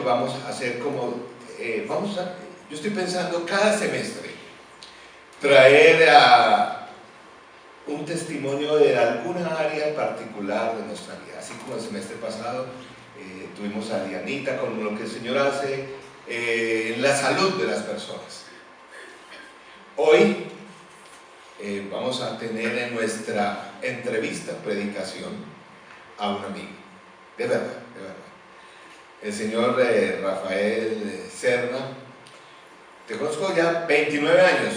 vamos a hacer como, yo estoy pensando cada semestre, traer a un testimonio de alguna área particular de nuestra vida, así como el semestre pasado tuvimos a Dianita con lo que el Señor hace en la salud de las personas. Hoy vamos a tener en nuestra entrevista, predicación, a un amigo, de verdad, de verdad. El señor Rafael Serna, te conozco ya 29 años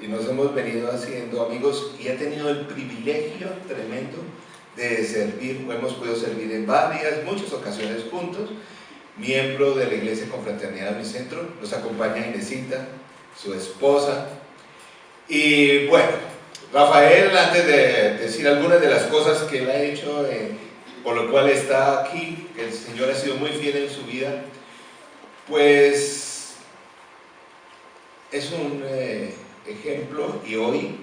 y nos hemos venido haciendo amigos y he tenido el privilegio tremendo de servir, hemos podido servir en muchas ocasiones juntos, miembro de la Iglesia Confraternidad de Unicentro, nos acompaña Inesita, su esposa. Y bueno, Rafael, antes de decir algunas de las cosas que él ha hecho, por lo cual está aquí, que el Señor ha sido muy fiel en su vida, pues es un ejemplo, y hoy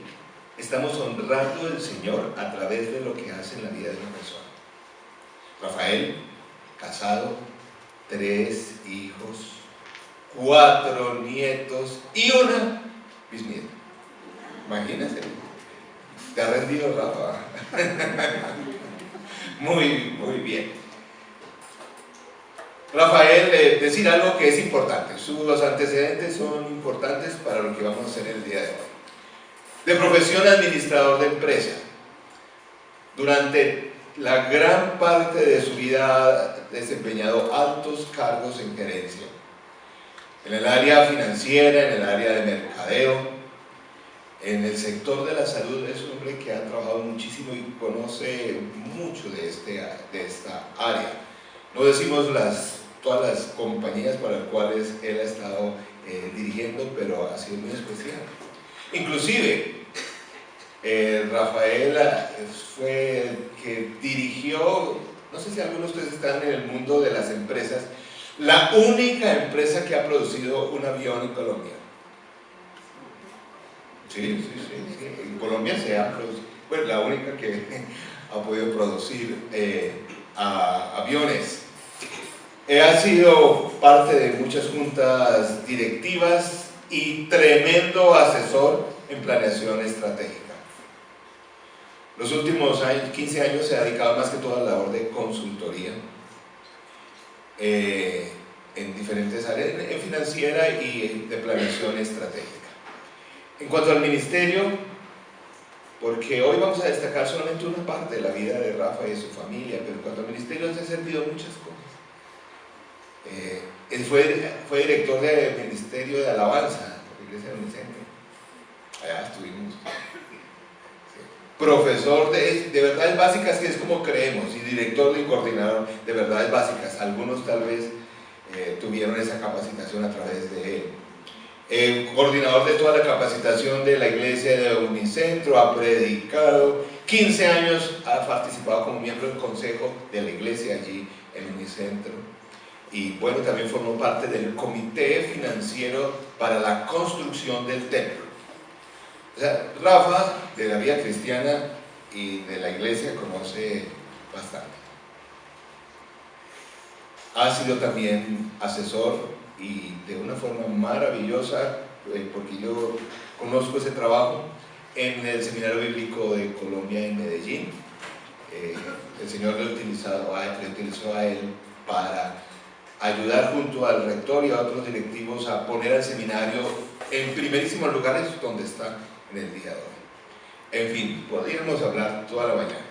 estamos honrando al Señor a través de lo que hace en la vida de una persona. Rafael, casado, 3 hijos, 4 nietos y una bisnieta. Imagínense, te ha rendido, Rafa. Muy bien. Rafael, decir algo que es importante. Los antecedentes son importantes para lo que vamos a hacer el día de hoy. De profesión administrador de empresa. Durante la gran parte de su vida ha desempeñado altos cargos en gerencia. En el área financiera, en el área de mercadeo. En el sector de la salud es un hombre que ha trabajado muchísimo y conoce mucho de esta área. No decimos todas las compañías para las cuales él ha estado dirigiendo, pero ha sido muy especial. Inclusive, Rafael fue el que dirigió, no sé si algunos de ustedes están en el mundo de las empresas, la única empresa que ha producido un avión en Colombia. Sí. En Colombia se ha producido, bueno, la única que ha podido producir aviones. Ha sido parte de muchas juntas directivas y tremendo asesor en planeación estratégica. Los últimos 15 años se ha dedicado más que todo a la labor de consultoría en diferentes áreas, en financiera y de planeación estratégica. En cuanto al ministerio, porque hoy vamos a destacar solamente una parte de la vida de Rafa y de su familia, pero en cuanto al ministerio se ha servido muchas cosas. Él fue director del Ministerio de Alabanza de la Iglesia de Unicentro. Allá estuvimos. Sí. Profesor de verdades básicas, que es como creemos, y director y coordinador de verdades básicas. Algunos tal vez tuvieron esa capacitación a través de él. Coordinador de toda la capacitación de la Iglesia de Unicentro, ha predicado, 15 años ha participado como miembro del consejo de la Iglesia allí en Unicentro. Y bueno, también formó parte del comité financiero para la construcción del templo. O sea, Rafa, de la vida cristiana y de la iglesia, conoce bastante. Ha sido también asesor y de una forma maravillosa, porque yo conozco ese trabajo, en el Seminario Bíblico de Colombia en Medellín. El Señor le utilizó a él para ayudar junto al rector y a otros directivos a poner al seminario en primerísimos lugares donde está en el día de hoy. En fin, podríamos hablar toda la mañana,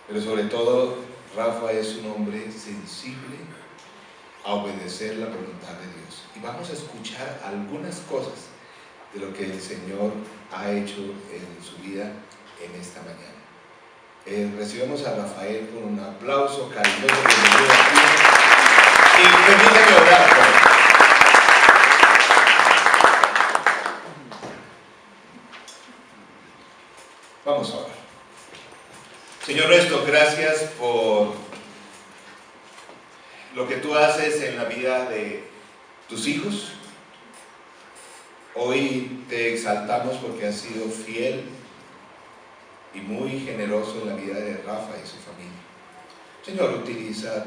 pero sobre todo Rafa es un hombre sensible a obedecer la voluntad de Dios. Y vamos a escuchar algunas cosas de lo que el Señor ha hecho en su vida en esta mañana. Recibimos a Rafael con un aplauso cariñoso. Bienvenido aquí. Y permítame orar por él. Vamos a orar. Señor nuestro, gracias por lo que tú haces en la vida de tus hijos. Hoy te exaltamos porque has sido fiel y muy generoso en la vida de Rafa y su familia. Señor, utiliza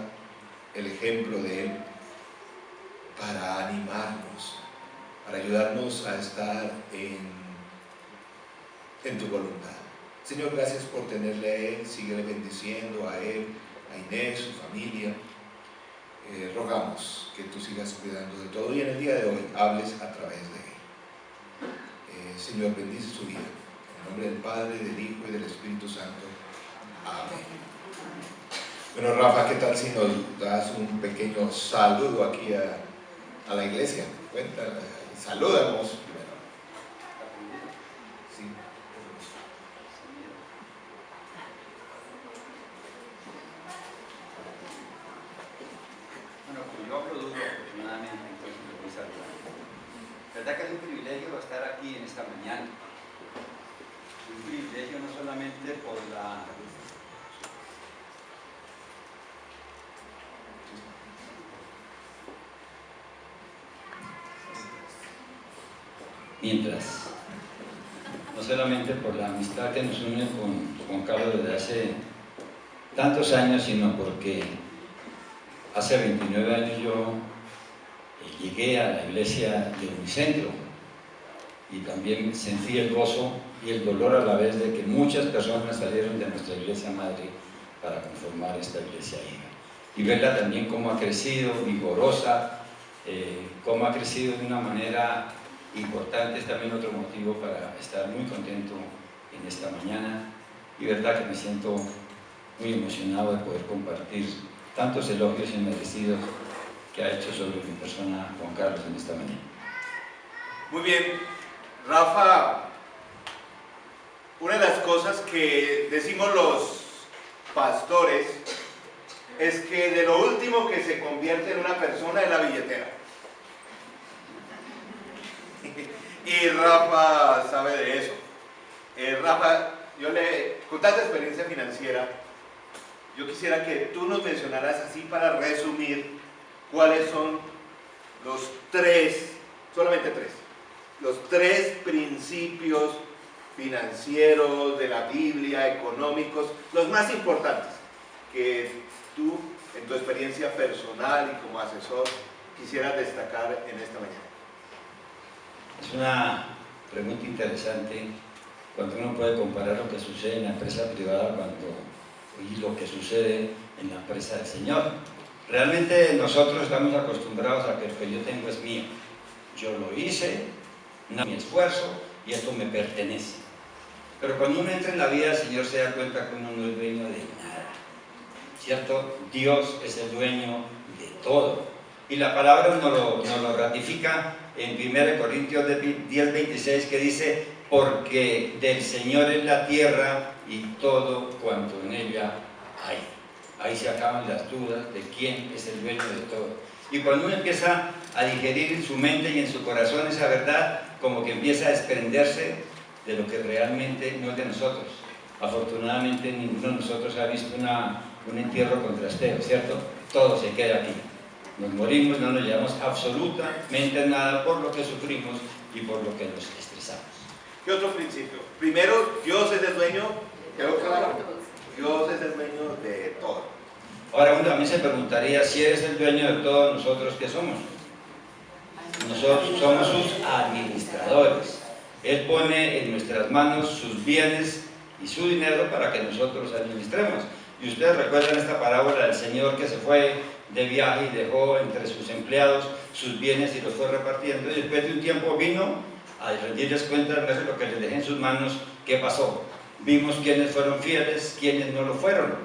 el ejemplo de él para animarnos, para ayudarnos a estar en tu voluntad. Señor, gracias por tenerle a él, síguele bendiciendo a él, a Inés, su familia. Rogamos que tú sigas cuidando de todo y en el día de hoy hables a través de él. Señor, bendice su vida. En el nombre del Padre, del Hijo y del Espíritu Santo. Amén. Bueno, Rafa, ¿qué tal si nos das un pequeño saludo aquí a la iglesia? Cuéntanos, salúdanos primero. Sí. Bueno, como yo hablo duro, afortunadamente, entonces me voy saludando. ¿Verdad que es un privilegio estar aquí en esta mañana? Un privilegio no solamente por la... no solamente por la amistad que nos une con Juan Carlos desde hace tantos años, sino porque hace 29 años yo llegué a la iglesia de Unicentro y también sentí el gozo y el dolor a la vez de que muchas personas salieron de nuestra iglesia madre para conformar esta iglesia hija. Y verla también cómo ha crecido, vigorosa, cómo ha crecido de una manera importante, es también otro motivo para estar muy contento en esta mañana. Y verdad que me siento muy emocionado de poder compartir tantos elogios inmerecidos que ha hecho sobre mi persona Juan Carlos en esta mañana. Muy bien, Rafa, una de las cosas que decimos los pastores es que de lo último que se convierte en una persona es la billetera. Y Rafa sabe de eso. Rafa, con tanta experiencia financiera, yo quisiera que tú nos mencionaras así para resumir cuáles son los los tres principios financieros de la Biblia, económicos, los más importantes que tú, en tu experiencia personal y como asesor, quisieras destacar en esta mañana. Es una pregunta interesante cuando uno puede comparar lo que sucede en la empresa privada y lo que sucede en la empresa del Señor. Realmente nosotros estamos acostumbrados a que lo que yo tengo es mío. Yo lo hice, no mi esfuerzo, y esto me pertenece. Pero cuando uno entra en la vida del Señor se da cuenta que uno no es dueño de nada, ¿cierto? Dios es el dueño de todo. Y la palabra nos lo ratifica en 1 Corintios 10:26, que dice: porque del Señor es la tierra y todo cuanto en ella hay. Ahí se acaban las dudas de quién es el dueño de todo. Y cuando uno empieza a digerir en su mente y en su corazón esa verdad, como que empieza a desprenderse de lo que realmente no es de nosotros. Afortunadamente ninguno de nosotros ha visto un entierro con trasteo, ¿cierto? Todo se queda aquí. Nos morimos, no nos llevamos absolutamente nada por lo que sufrimos y por lo que nos estresamos. ¿Qué otro principio? Primero, Dios es el dueño, ¿quedó claro? Dios es el dueño de todo. Ahora uno también se preguntaría, si eres el dueño de todo, ¿nosotros qué somos? Nosotros somos sus administradores. Él pone en nuestras manos sus bienes y su dinero para que nosotros administremos. Y ustedes recuerdan esta parábola del Señor que se fue de viaje y dejó entre sus empleados sus bienes y los fue repartiendo, y después de un tiempo vino a rendirles cuenta de lo que les dejé en sus manos. ¿Qué pasó? Vimos quiénes fueron fieles, quiénes no lo fueron,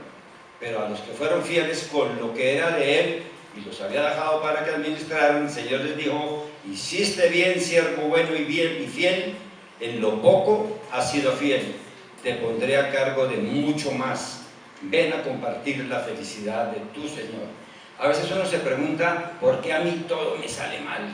pero a los que fueron fieles con lo que era de él y los había dejado para que administraran, el Señor les dijo: hiciste bien, siervo bueno y fiel, en lo poco has sido fiel, te pondré a cargo de mucho más, ven a compartir la felicidad de tu Señor. A veces uno se pregunta, ¿por qué a mí todo me sale mal?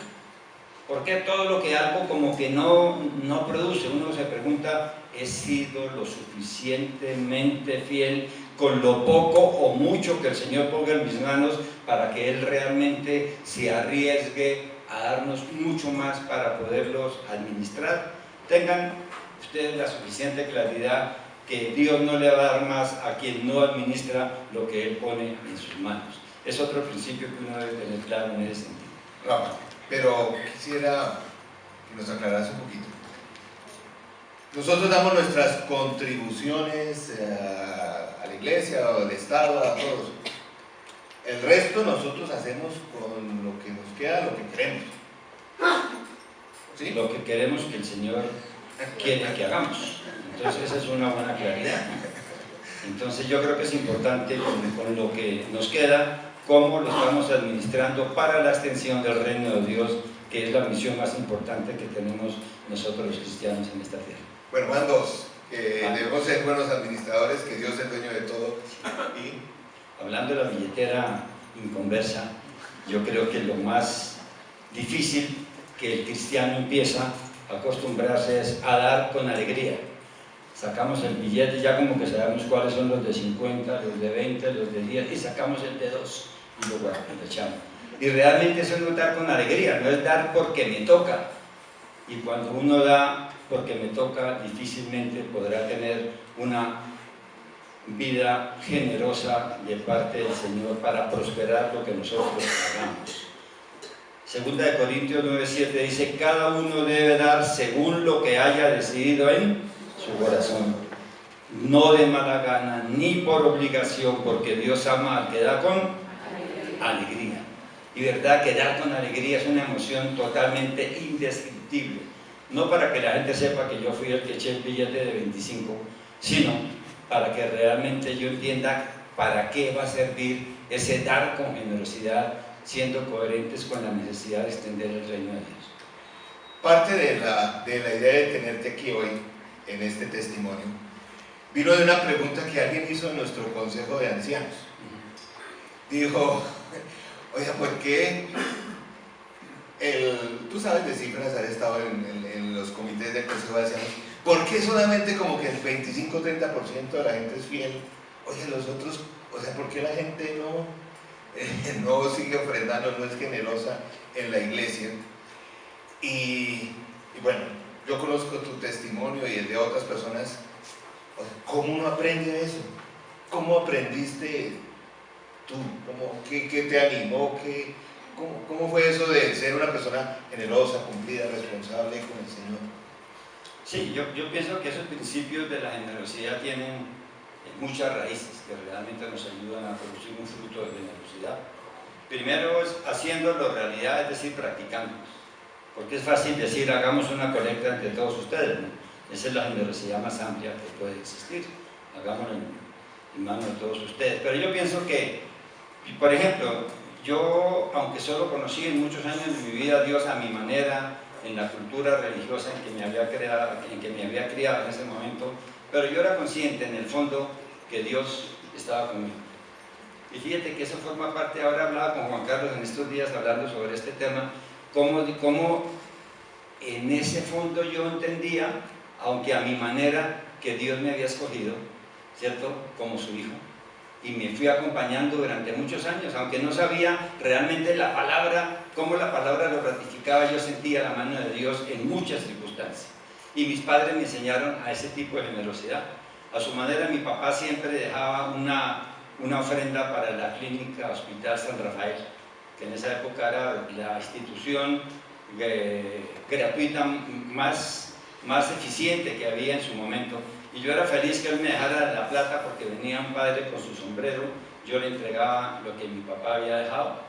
¿Por qué todo lo que hago como que no produce? Uno se pregunta, ¿he sido lo suficientemente fiel con lo poco o mucho que el Señor ponga en mis manos para que Él realmente se arriesgue a darnos mucho más para poderlos administrar? Tengan ustedes la suficiente claridad que Dios no le va a dar más a quien no administra lo que Él pone en sus manos. Es otro principio que uno debe tener claro en ese sentido. Rafa, pero quisiera que nos aclarase un poquito. Nosotros damos nuestras contribuciones a la iglesia o al Estado, a todos. El resto nosotros hacemos con lo que nos queda, lo que queremos. ¿Sí? Lo que queremos que el Señor quiere que hagamos. Entonces esa es una buena claridad. Entonces yo creo que es importante con lo que nos queda, cómo lo estamos administrando para la extensión del reino de Dios, que es la misión más importante que tenemos nosotros los cristianos en esta tierra. Bueno, van dos, que debemos ser buenos administradores, que Dios es el dueño de todo. Y hablando de la billetera inconversa, yo creo que lo más difícil que el cristiano empieza a acostumbrarse es a dar con alegría. Sacamos el billete, ya como que sabemos cuáles son los de 50, los de 20, los de 10, y sacamos el de 2 y lo echamos. Y realmente eso no es dar con alegría, no es dar porque me toca. Y cuando uno da porque me toca, difícilmente podrá tener una vida generosa de parte del Señor para prosperar lo que nosotros hagamos. Segunda de Corintios 9:7 dice: cada uno debe dar según lo que haya decidido en su corazón, no de mala gana ni por obligación, porque Dios ama al que da con alegría. Y verdad que dar con alegría es una emoción totalmente indescriptible, no para que la gente sepa que yo fui el que eché el billete de 25, sino para que realmente yo entienda para qué va a servir ese dar con generosidad, siendo coherentes con la necesidad de extender el reino de Dios. parte de la idea de tenerte aquí hoy, en este testimonio, vino de una pregunta que alguien hizo en nuestro consejo de ancianos. Dijo: oiga, ¿por qué tú sabes de cifras, has estado en los comités del consejo de ancianos, ¿por qué solamente como que el 25-30% de la gente es fiel? Oye, los otros, o sea, ¿por qué la gente no sigue ofrendando, no es generosa en la iglesia? Y bueno, yo conozco tu testimonio y el de otras personas. ¿Cómo uno aprende eso? ¿Cómo aprendiste tú? ¿Qué te animó? ¿Cómo fue eso de ser una persona generosa, cumplida, responsable con el Señor? Sí, yo pienso que esos principios de la generosidad tienen muchas raíces que realmente nos ayudan a producir un fruto de generosidad. Primero es haciéndolo realidad, es decir, practicando. Porque es fácil decir: hagamos una colecta entre todos ustedes, ¿no? Esa es la generosidad más amplia que puede existir. Hagámoslo en manos de todos ustedes. Pero yo pienso que, por ejemplo, yo, aunque solo conocí en muchos años de mi vida a Dios a mi manera, en la cultura religiosa en que me había criado en ese momento, pero yo era consciente en el fondo que Dios estaba conmigo. Y fíjate que eso forma parte. Ahora hablaba con Juan Carlos en estos días hablando sobre este tema, cómo en ese fondo yo entendía, aunque a mi manera, que Dios me había escogido, ¿cierto?, como su hijo, y me fui acompañando durante muchos años, aunque no sabía realmente la palabra, cómo la palabra lo ratificaba. Yo sentía la mano de Dios en muchas circunstancias, y mis padres me enseñaron a ese tipo de generosidad. A su manera, mi papá siempre dejaba una ofrenda para la clínica Hospital San Rafael, que en esa época era la institución gratuita más eficiente que había en su momento. Y yo era feliz que él me dejara la plata, porque venía un padre con su sombrero, yo le entregaba lo que mi papá había dejado,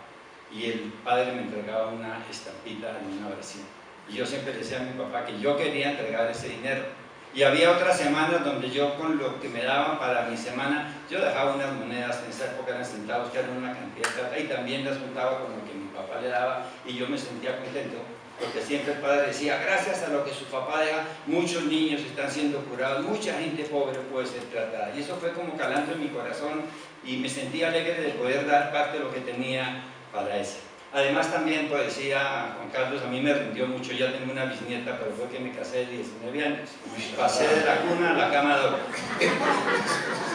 y el padre me entregaba una estampita en una oración. Y yo siempre decía a mi papá que yo quería entregar ese dinero. Y había otras semanas donde yo, con lo que me daban para mi semana, yo dejaba unas monedas, en esa época eran centavos, que eran una cantidad de plata, y también las juntaba con lo que mi papá le daba, y yo me sentía contento, porque siempre el padre decía: gracias a lo que su papá deja, muchos niños están siendo curados, mucha gente pobre puede ser tratada. Y eso fue como calando en mi corazón, y me sentía alegre de poder dar parte de lo que tenía para eso. Además, también, pues, decía Juan Carlos, a mí me rindió mucho. Ya tengo una bisnieta, pero fue que me casé de 19 años. Pasé de la cuna a la cama de oro.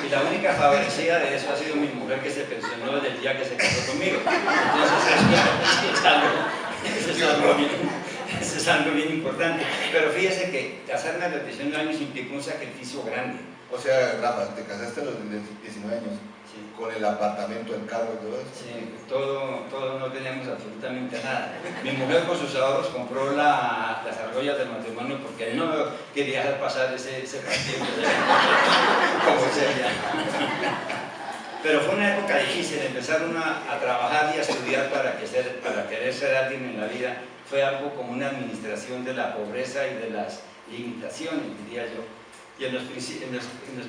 Y la única favorecida de eso ha sido mi mujer, que se pensionó desde el día que se casó conmigo. Entonces, eso es algo bien importante. Pero fíjese que casarme a los 19 años implicó un sacrificio grande. O sea, Rafa, te casaste a los 19 años, Sí. con el apartamento, el carro, todo eso. Sí, todo no teníamos absolutamente nada. Mi mujer con sus ahorros compró las argollas del matrimonio porque no quería dejar pasar ese partido como sería. Pero fue una época difícil, empezar a trabajar y a estudiar para querer ser alguien en la vida. Fue algo como una administración de la pobreza y de las limitaciones, diría yo. Y en los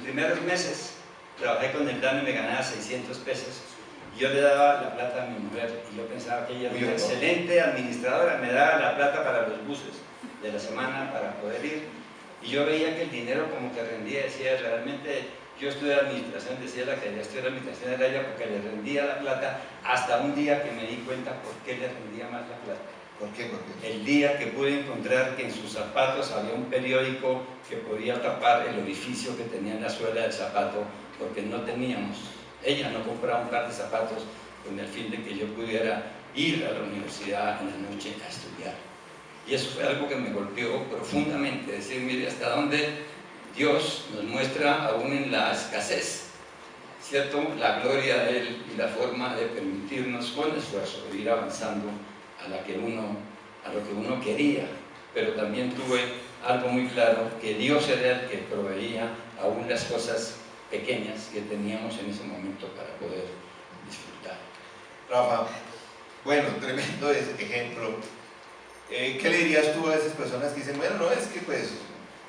primeros meses trabajé con el plano y me ganaba 600 pesos. Yo le daba la plata a mi mujer y yo pensaba que ella era una excelente administradora, me daba la plata para los buses de la semana para poder ir. Y yo veía que el dinero como que rendía, decía, realmente yo estudié administración, decía la que quería estudiar administración era ella porque le rendía la plata, hasta un día que me di cuenta por qué le rendía más la plata. ¿Por qué? El día que pude encontrar que en sus zapatos había un periódico que podía tapar el orificio que tenía en la suela del zapato, porque no teníamos, ella no compraba un par de zapatos con el fin de que yo pudiera ir a la universidad en la noche a estudiar. Y eso fue algo que me golpeó profundamente, decir, mire, hasta dónde Dios nos muestra aún en la escasez, ¿cierto? La gloria de Él y la forma de permitirnos con esfuerzo ir avanzando a lo que uno quería. Pero también tuve algo muy claro, que Dios era el que proveía aún las cosas pequeñas que teníamos en ese momento para poder disfrutar. Rafa, bueno, tremendo ese ejemplo. ¿Qué le dirías tú a esas personas que dicen, bueno, no, es que pues,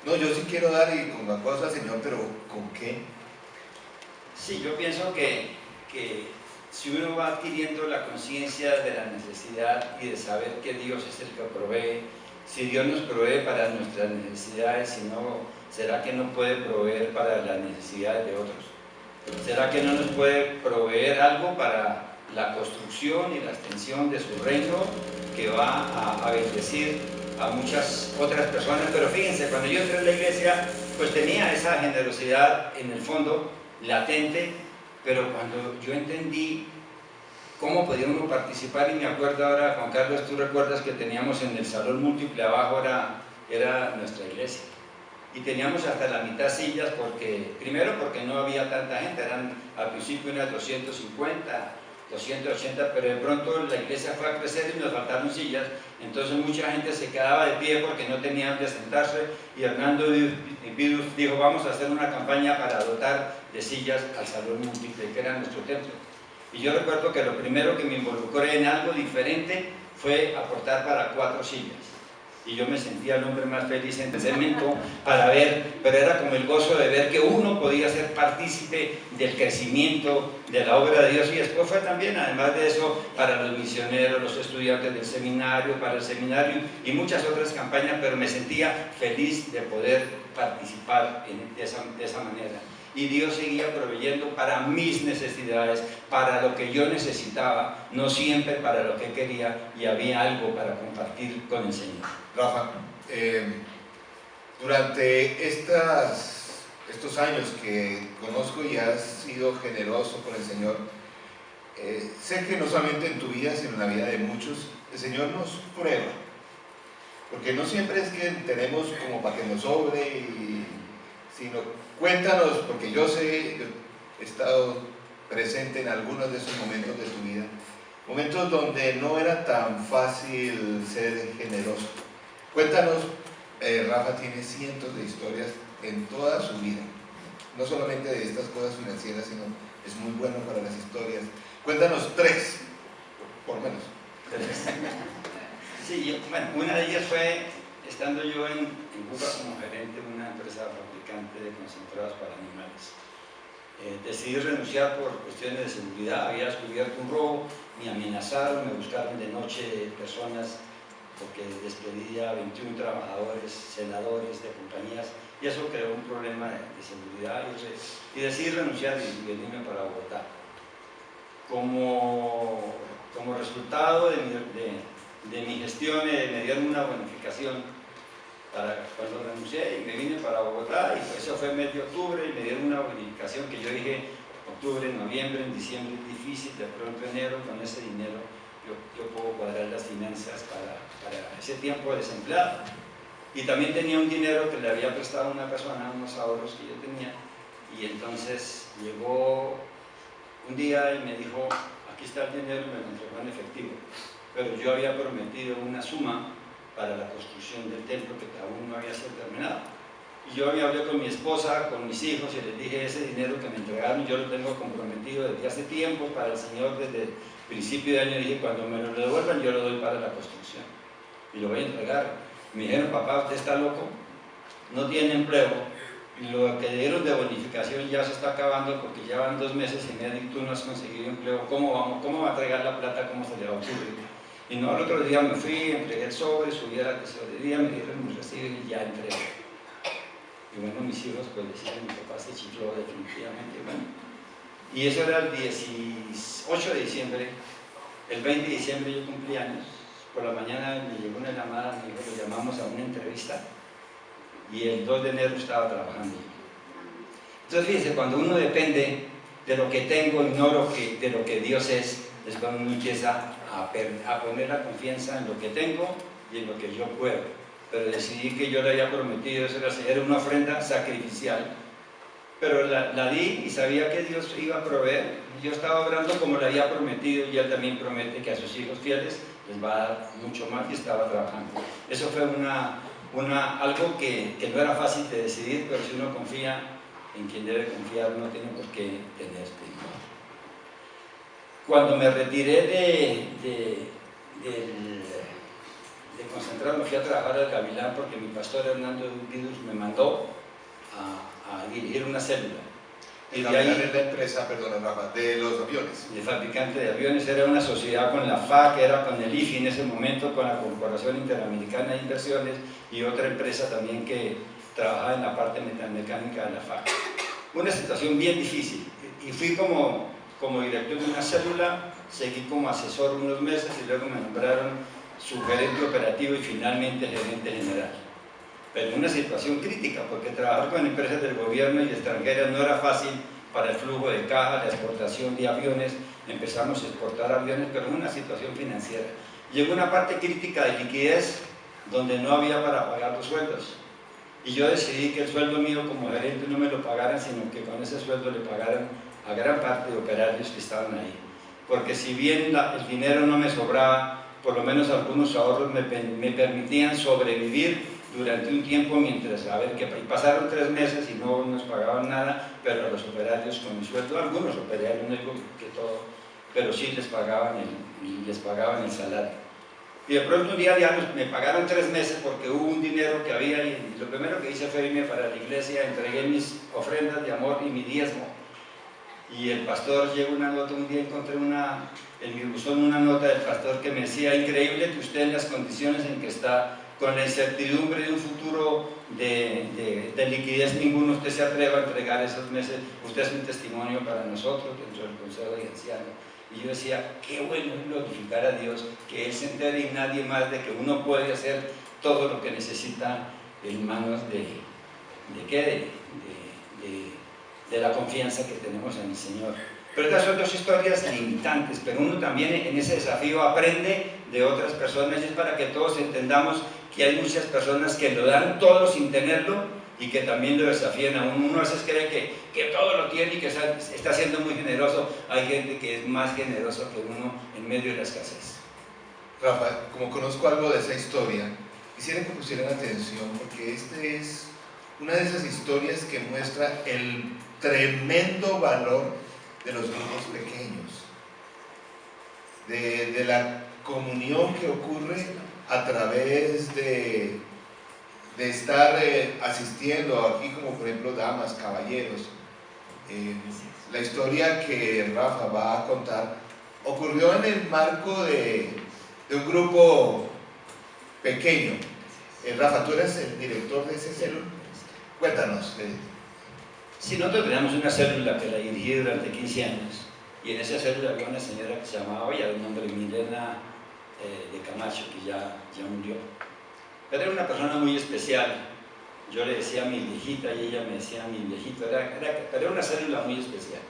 no, yo sí quiero dar y con cosas al Señor, pero ¿con qué? Sí, yo pienso que si uno va adquiriendo la conciencia de la necesidad y de saber que Dios es el que provee, si Dios nos provee para nuestras necesidades, si no, ¿será que no puede proveer para las necesidades de otros? ¿Será que no nos puede proveer algo para la construcción y la extensión de su reino que va a bendecir a muchas otras personas? Pero fíjense, cuando yo entré en la iglesia, pues tenía esa generosidad en el fondo, latente, pero cuando yo entendí cómo podía uno participar, y me acuerdo ahora, Juan Carlos, tú recuerdas que teníamos en el salón múltiple abajo, era nuestra iglesia, y teníamos hasta la mitad sillas, primero porque no había tanta gente, eran al principio unas 250, 280, pero de pronto la iglesia fue a crecer y nos faltaron sillas, entonces mucha gente se quedaba de pie porque no tenían de sentarse, y Hernando dijo, vamos a hacer una campaña para dotar de sillas al salón múltiple, que era nuestro templo. Y yo recuerdo que lo primero que me involucré en algo diferente fue aportar para 4 sillas. Y yo me sentía el hombre más feliz en ese momento para ver, pero era como el gozo de ver que uno podía ser partícipe del crecimiento de la obra de Dios. Y después fue también, además de eso, para los misioneros, los estudiantes del seminario, para el seminario y muchas otras campañas, pero me sentía feliz de poder participar de esa manera. Y Dios seguía proveyendo para mis necesidades, para lo que yo necesitaba, no siempre para lo que quería, y había algo para compartir con el Señor. Rafa, durante estos años que conozco y has sido generoso con el Señor, sé que no solamente en tu vida, sino en la vida de muchos, el Señor nos prueba, porque no siempre es que tenemos como para que nos sobre, sino cuéntanos, porque yo sé, yo he estado presente en algunos de esos momentos de tu vida, momentos donde no era tan fácil ser generoso. Cuéntanos, Rafa tiene cientos de historias en toda su vida, no solamente de estas cosas financieras, sino es muy bueno para las historias. Cuéntanos 3, por lo menos. 3. Sí, bueno, una de ellas fue estando yo en Cuba como gerente de una empresa fabricante de concentrados para animales. Decidí renunciar por cuestiones de seguridad, había descubierto un robo, me amenazaron, me buscaron de noche personas porque despedía a 21 trabajadores, senadores de compañías, y eso creó un problema de seguridad, y decidí renunciar y venirme para Bogotá. Como resultado de mi gestión, me dieron una bonificación cuando renuncié y me vine para Bogotá, y eso fue en mes de octubre, y me dieron una bonificación que yo dije, octubre, noviembre, en diciembre es difícil, de pronto enero, con ese dinero yo puedo cuadrar las finanzas para ese tiempo desempleado. Y también tenía un dinero que le había prestado a una persona, unos ahorros que yo tenía, Y entonces llegó un día y me dijo, aquí está el dinero, me lo entregó en efectivo, pero yo había prometido una suma para la construcción del templo que aún no había sido terminado. Y yo había hablado con mi esposa, con mis hijos, y les dije, ese dinero que me entregaron yo lo tengo comprometido desde hace tiempo para el Señor, desde el principio de año. Dije, cuando me lo devuelvan yo lo doy para la construcción y lo voy a entregar. Me dijeron, papá, usted está loco, no tiene empleo, y lo que dieron de bonificación ya se está acabando porque ya van 2 meses y medio y tú no has conseguido empleo. ¿Cómo va a entregar la plata? ¿Cómo se le va a ocurrir? Y no, al otro día me fui, entregué el sobre, subí a la tesorería, me dieron mi recibo y ya entregué. Y bueno, mis hijos pues decían, mi papá se chifló definitivamente. Bueno, y eso era el 18 de diciembre. El 20 de diciembre yo cumplí años. Por la mañana me llegó una llamada, me dijo, lo llamamos a una entrevista. Y el 2 de enero estaba trabajando. Entonces fíjense, cuando uno depende de lo que tengo y no de lo que Dios es cuando uno empieza a poner la confianza en lo que tengo y en lo que yo puedo. Pero decidí que yo le había prometido, eso era una ofrenda sacrificial, pero la di y sabía que Dios iba a proveer. Yo estaba obrando como le había prometido, y Él también promete que a sus hijos fieles les va a dar mucho más, y estaba trabajando. Eso fue algo que no era fácil de decidir, pero si uno confía en quien debe confiar, no tiene por qué tener temor. Cuando me retiré de concentrado, me fui a trabajar al Gavilán porque mi pastor Hernando Vidus me mandó a dirigir una célula. Y de ahí es la empresa, perdón, Rafa, de los aviones. De fabricante de aviones. Era una sociedad con la FAC, era con el IFI en ese momento, con la Corporación Interamericana de Inversiones, y otra empresa también que trabajaba en la parte metalmecánica de la FAC. Una situación bien difícil. Y fui como director de una célula, seguí como asesor unos meses y luego me nombraron subgerente operativo y finalmente gerente general. Pero en una situación crítica, porque trabajar con empresas del gobierno y extranjeras no era fácil para el flujo de caja, la exportación de aviones. Empezamos a exportar aviones, pero en una situación financiera. Llegó una parte crítica de liquidez donde no había para pagar los sueldos. Y yo decidí que el sueldo mío como gerente no me lo pagaran, sino que con ese sueldo le pagaran a gran parte de operarios que estaban ahí. Porque si bien el dinero no me sobraba, por lo menos algunos ahorros me permitían sobrevivir durante un tiempo mientras, y pasaron 3 meses y no nos pagaban nada, pero a los operarios con mi sueldo, algunos operarios, no digo que todo, pero sí les pagaban el salario. Y de pronto un día ya me pagaron 3 meses porque hubo un dinero que había, y lo primero que hice fue irme para la iglesia, entregué mis ofrendas de amor y mi diezmo. Y el pastor llegó una nota, un día encontré en mi buzón una nota del pastor que me decía, increíble que usted en las condiciones en que está, con la incertidumbre de un futuro de liquidez, ninguno usted se atreva a entregar esos meses, usted es un testimonio para nosotros dentro del Consejo de Ancianos. Y yo decía, qué bueno es glorificar a Dios, que Él se entere y nadie más de que uno puede hacer todo lo que necesita en manos de la confianza que tenemos en el Señor. Pero estas son 2 historias limitantes, pero uno también en ese desafío aprende de otras personas, y es para que todos entendamos que hay muchas personas que lo dan todo sin tenerlo y que también lo desafían a uno. Uno a veces cree que todo lo tiene y que está siendo muy generoso. Hay gente que es más generoso que uno en medio de la escasez. Rafa, como conozco algo de esa historia, quisiera que pusieran atención porque esta es una de esas historias que muestra el tremendo valor de los grupos pequeños, de la comunión que ocurre a través de estar asistiendo aquí, como por ejemplo damas, caballeros. La historia que Rafa va a contar ocurrió en el marco de un grupo pequeño. Rafa, tú eres el director de ese célula. Cuéntanos. Si nosotros teníamos una célula que la dirigí durante 15 años, y en esa célula había una señora que se llamaba, ya de nombre Milena de Camacho, que ya murió. Pero era una persona muy especial. Yo le decía mi viejita y ella me decía mi viejito. Era una célula muy especial.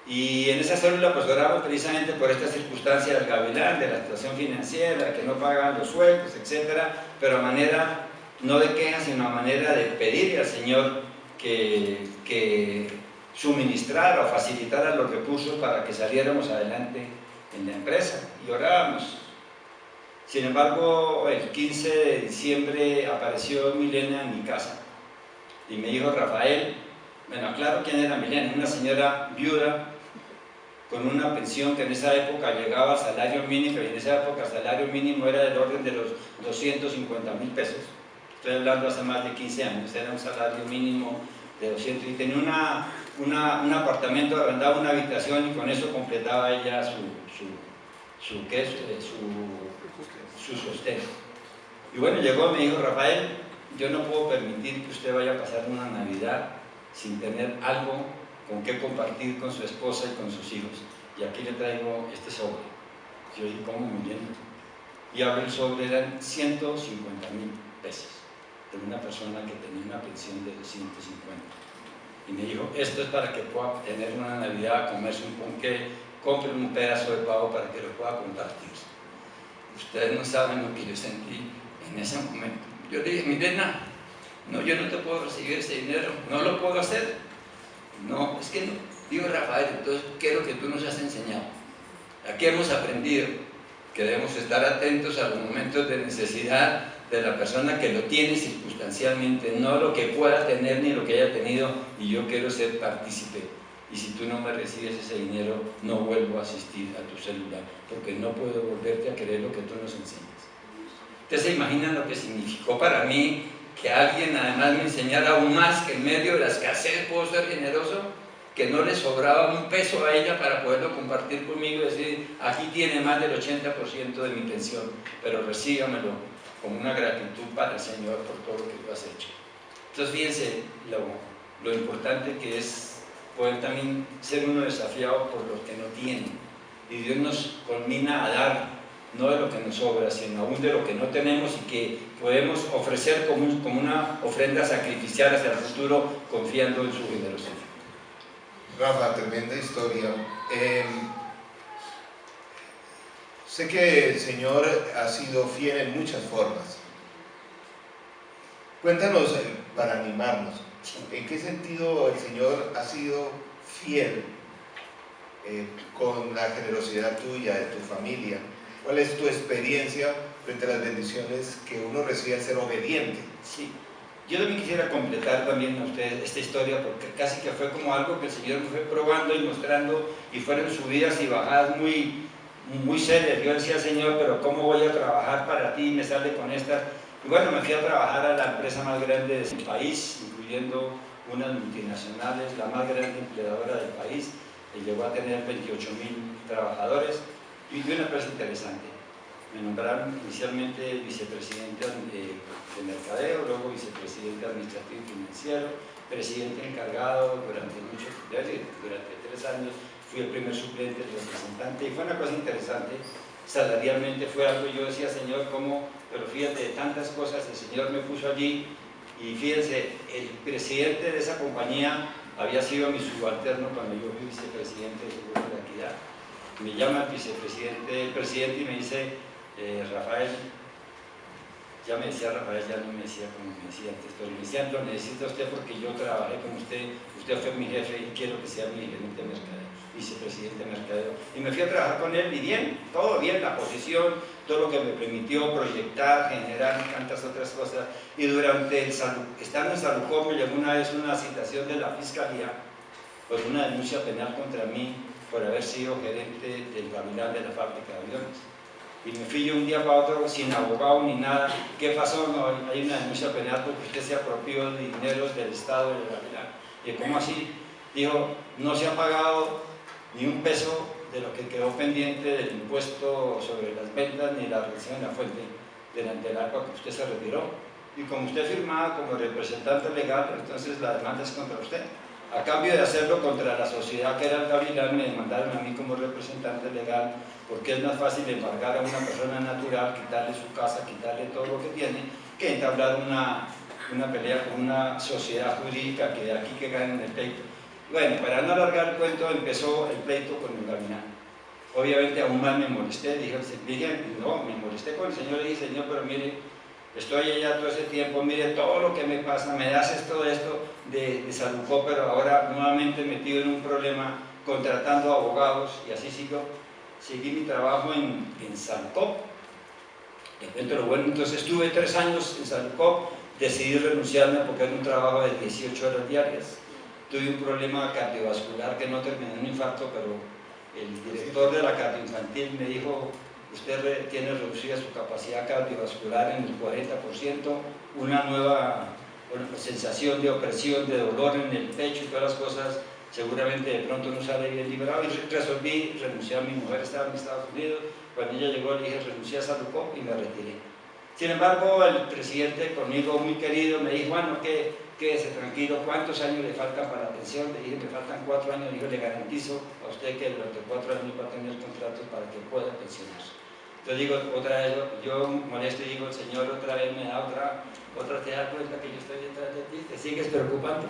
Y en esa célula pues oramos precisamente por esta circunstancia del Gavilán, de la situación financiera, que no pagaban los sueldos, etc. Pero a manera, no de queja, sino a manera de pedirle al Señor que suministrara o facilitara los recursos para que saliéramos adelante en la empresa, y orábamos. Sin embargo, el 15 de diciembre apareció Milena en mi casa y me dijo: Rafael, bueno, aclaro quién era Milena, una señora viuda con una pensión que en esa época llegaba al salario mínimo, y en esa época el salario mínimo era del orden de los 250.000 pesos. Estoy hablando hace más de 15 años, era un salario mínimo de 200, y tenía un apartamento, arrendaba una habitación, y con eso completaba ella su sostén. Y bueno, llegó y me dijo: Rafael, yo no puedo permitir que usted vaya a pasar una Navidad sin tener algo con qué compartir con su esposa y con sus hijos, y aquí le traigo este sobre. Yo dije: ¿cómo? Muy bien. Y abrí el sobre, eran 150.000 pesos de una persona que tenía una pensión de 250, y me dijo: esto es para que pueda tener una Navidad, comerse un ponqué, compre un pedazo de pavo para que lo pueda compartir. Ustedes no saben lo que yo sentí en ese momento. Yo le dije: Milena, no, yo no te puedo recibir ese dinero, no lo puedo hacer. No, es que no. Digo: Rafael, entonces, ¿qué es lo que tú nos has enseñado? Aquí hemos aprendido que debemos estar atentos a los momentos de necesidad de la persona que lo tiene circunstancialmente, no lo que pueda tener ni lo que haya tenido, y yo quiero ser partícipe. Y si tú no me recibes ese dinero, no vuelvo a asistir a tu celular, porque no puedo volverte a creer lo que tú nos enseñas. ¿Ustedes se imaginan lo que significó para mí que alguien además me enseñara aún más que en medio de la escasez puedo ser generoso? Que no le sobraba un peso a ella para poderlo compartir conmigo y decir: aquí tiene más del 80% de mi pensión, pero recíbamelo como una gratitud para el Señor por todo lo que tú has hecho. Entonces fíjense lo importante que es poder también ser uno desafiado por los que no tienen, y Dios nos culmina a dar, no de lo que nos sobra, sino aún de lo que no tenemos, y que podemos ofrecer como una ofrenda sacrificial hacia el futuro, confiando en su generosidad. Rafa, tremenda historia. Sé que el Señor ha sido fiel en muchas formas. Cuéntanos, para animarnos, ¿en qué sentido el Señor ha sido fiel con la generosidad tuya, de tu familia? ¿Cuál es tu experiencia frente a las bendiciones que uno recibe al ser obediente? Sí, yo también quisiera completar también a ustedes esta historia, porque casi que fue como algo que el Señor me fue probando y mostrando, y fueron subidas y bajadas muy serias. Yo decía: Señor, pero ¿cómo voy a trabajar para ti? Me sale con estas. Y bueno, me fui a trabajar a la empresa más grande del país, incluyendo unas multinacionales, la más grande empleadora del país, y llegó a tener 28.000 trabajadores, y una empresa interesante. Me nombraron inicialmente vicepresidente de mercadeo, luego vicepresidente administrativo y financiero, presidente encargado durante 3 años, fui el primer suplente del representante, y fue una cosa interesante. Salarialmente fue algo, yo decía: Señor, ¿cómo? Pero fíjate, de tantas cosas el Señor me puso allí. Y fíjense, el presidente de esa compañía había sido mi subalterno cuando yo fui vicepresidente de Seguro de la Equidad. Me llama el presidente, y me dice: Rafael, ya me decía Rafael, ya no me decía como me decía antes, pero me decía: lo necesita usted porque yo trabajé con usted fue mi jefe y quiero que sea mi gerente de mercadeo, vicepresidente de mercadeo. Y me fui a trabajar con él, y bien, todo bien, la posición, todo lo que me permitió proyectar, generar tantas otras cosas. Y durante estando en Salucó, me llegó una vez una citación de la Fiscalía por una denuncia penal contra mí por haber sido gerente del gavilán de la fábrica de aviones. Y me fui yo un día para otro sin abogado ni nada. ¿Qué pasó? No, hay una denuncia penal porque usted se apropió de dineros del Estado del gavilán. Y ¿cómo así? Dijo: no se ha pagado ni un peso de lo que quedó pendiente del impuesto sobre las ventas ni la reducción en la fuente del ARPA que usted se retiró. Y como usted firmaba como representante legal, entonces la demanda es contra usted. A cambio de hacerlo contra la sociedad que era el gavilán, me demandaron a mí como representante legal, porque es más fácil embargar a una persona natural, quitarle su casa, quitarle todo lo que tiene, que entablar una pelea con una sociedad jurídica que de aquí que ganen el pleito. Bueno, para no alargar el cuento, empezó el pleito con el gavilán. Obviamente aún más me molesté, dije, no, me molesté con el señor, y dije: Señor, pero mire, Estoy allá todo ese tiempo, mire todo lo que me pasa, me das esto de Salucó, pero ahora nuevamente metido en un problema contratando abogados y así seguí mi trabajo en Salucó. Le cuento lo bueno, entonces estuve 3 años en Salucó, decidí renunciarme porque era un trabajo de 18 horas diarias. Tuve un problema cardiovascular que no terminó en un infarto, pero el director de la cardioinfantil me dijo: usted tiene reducida su capacidad cardiovascular en el 40%, una nueva sensación de opresión, de dolor en el pecho y todas las cosas, seguramente de pronto no sale bien liberado, y resolví renunciar. Mi mujer estaba en Estados Unidos, cuando ella llegó le dije: renuncié a Salucó, y me retiré. Sin embargo, el presidente, conmigo muy querido, me dijo: bueno, quédese tranquilo, ¿cuántos años le faltan para la pensión? Le dije: me faltan 4 años. Dijo: le garantizo a usted que durante 4 años va a tener contratos para que pueda pensionarse. Entonces digo, otra vez, yo molesto y digo: el Señor otra vez me da otra, te das cuenta que yo estoy detrás de ti, te sigues preocupando.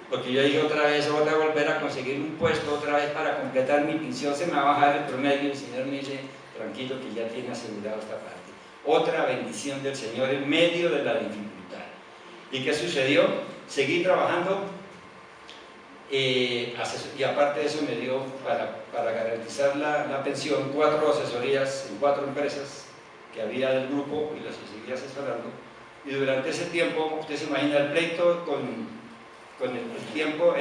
Porque yo dije: otra vez voy a volver a conseguir un puesto, otra vez para completar mi pensión, se me va a bajar el promedio. Y el Señor me dice: tranquilo, que ya tiene asegurado esta parte. Otra bendición del Señor en medio de la dificultad. ¿Y qué sucedió? Seguí trabajando, y aparte de eso me dio para garantizar la pensión 4 asesorías en 4 empresas que había del grupo, y las seguía asesorando. Y durante ese tiempo, usted se imagina el pleito con el tiempo,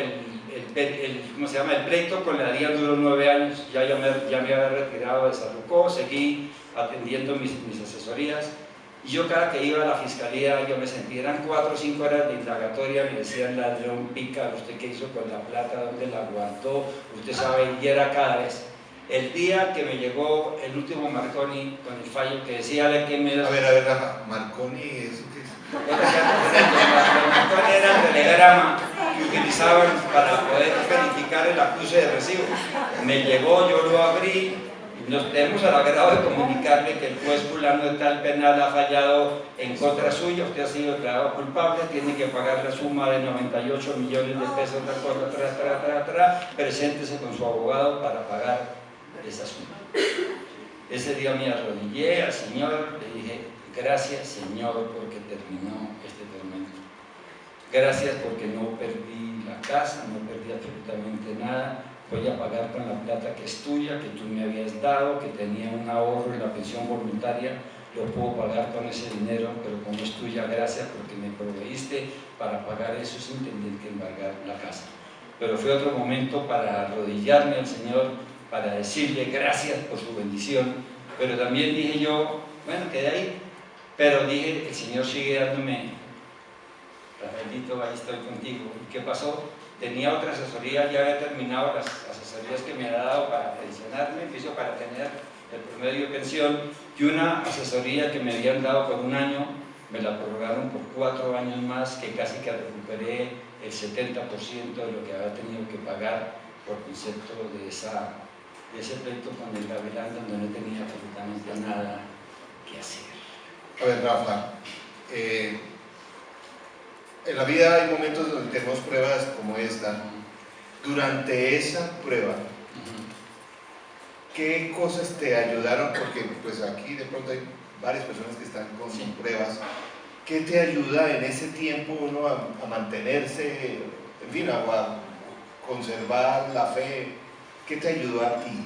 ¿cómo se llama? El pleito con la DIAN duró 9 años. Ya me había retirado de Salucó, seguí atendiendo mis asesorías. Y yo cada que iba a la fiscalía, yo me sentía, eran 4 o 5 horas de indagatoria, me decían: ladrón, pícaro, ¿usted qué hizo con la plata? ¿Dónde la guardó? Usted sabe, y era cada vez. El día que me llegó el último Marconi con el fallo que decía de que me... A ver, Rafa, Marconi, ¿eso qué es? Marconi era el telegrama que utilizaban para poder verificar el acuse de recibo. Me llegó, yo lo abrí. Nos tenemos al agrado de comunicarle que el juez fulano de tal penal ha fallado en contra suya, usted ha sido declarado culpable, tiene que pagar la suma de 98 millones de pesos, preséntese con su abogado para pagar esa suma. Ese día me arrodillé al Señor, le dije: gracias, Señor, porque terminó este tormento. Gracias porque no perdí la casa, no perdí absolutamente nada. Voy a pagar con la plata que es tuya, que tú me habías dado, que tenía un ahorro en la pensión voluntaria, lo puedo pagar con ese dinero, pero como es tuya, gracias porque me proveíste para pagar eso sin tener que embargar la casa. Pero fue otro momento para arrodillarme al Señor, para decirle gracias por su bendición, pero también dije yo, bueno, quedé ahí, pero dije: el Señor sigue dándome, Rafaelito, ahí estoy contigo. ¿Y qué pasó? Tenía otra asesoría, ya había terminado las asesorías que me había dado para pensionarme, empiezo para tener el promedio de pensión, y una asesoría que me habían dado por 1 año, me la prorrogaron por 4 años más, que casi que recuperé el 70% de lo que había tenido que pagar por concepto de ese pleito con el Gavilán, donde no tenía absolutamente nada que hacer. A ver, Rafa, en la vida hay momentos donde tenemos pruebas como esta. Durante esa prueba, ¿qué cosas te ayudaron? Porque pues aquí de pronto hay varias personas que están con pruebas. ¿Qué te ayuda en ese tiempo uno a mantenerse, en fin, a conservar la fe? ¿Qué te ayudó a ti?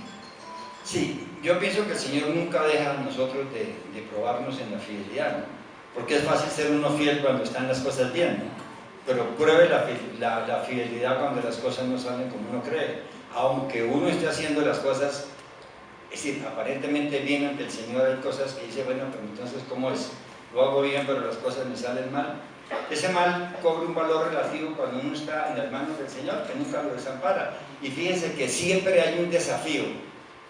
Sí, yo pienso que el Señor nunca deja a nosotros de probarnos en la fidelidad, ¿no? Porque es fácil ser uno fiel cuando están las cosas bien, ¿no? Pero pruebe la fidelidad cuando las cosas no salen como uno cree. Aunque uno esté haciendo las cosas, es decir, aparentemente bien ante el Señor, hay cosas que dice: bueno, pero entonces ¿cómo es? Lo hago bien, pero las cosas me salen mal. Ese mal cobra un valor relativo cuando uno está en las manos del Señor, que nunca lo desampara. Y fíjense que siempre hay un desafío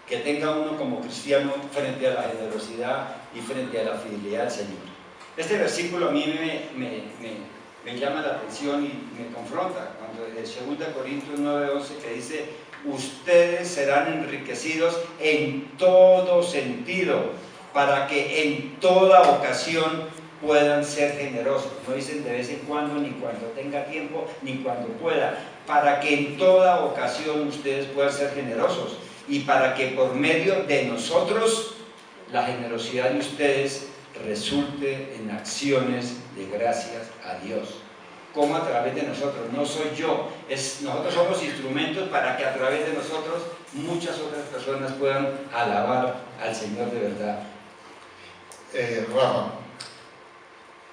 que tenga uno como cristiano frente a la generosidad y frente a la fidelidad del Señor. Este versículo a mí me llama la atención y me confronta, cuando en 2 Corintios 9:11, que dice: ustedes serán enriquecidos en todo sentido, para que en toda ocasión puedan ser generosos. No dicen de vez en cuando, ni cuando tenga tiempo, ni cuando pueda. Para que en toda ocasión ustedes puedan ser generosos, y para que por medio de nosotros la generosidad de ustedes resulte en acciones de gracias a Dios. ¿Cómo? A través de nosotros, no soy yo, nosotros somos instrumentos para que a través de nosotros muchas otras personas puedan alabar al Señor de verdad. Rafa,